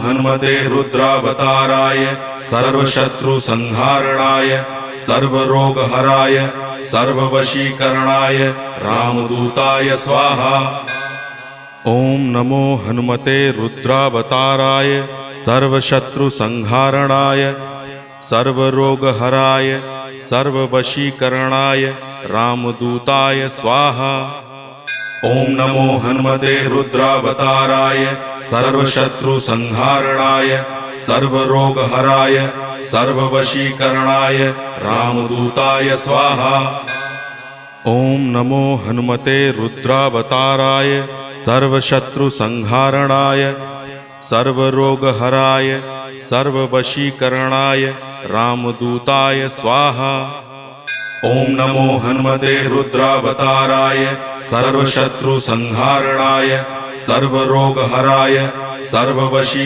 हनुमते रुद्रावताराय सर्वशत्रुसंहारणाय सर्वरोगहराय सर्ववशीकरणाय रामदूताय स्वाहा। ओम नमो हनुमते रुद्रावताराय सर्वशत्रुसंहारणाय सर्वरोगहराय सर्ववशीकरणाय रामदूताय स्वाहा। ओम नमो हनुमते रुद्रावताराय सर्वशत्रुसंहारणाय सर्वरोगहराय सर्ववशीकरणाय रामदूताय स्वाहा। ओम नमो हनुमते रुद्रावताराय सर्वशत्रुसंहारणाय सर्वरोगहराय सर्ववशीकरणाय रामदूताय स्वाहा। ओम नमो हनुमते रुद्रावताराय सर्वशत्रुसंहारणाय सर्वरोगहराय सर्ववशी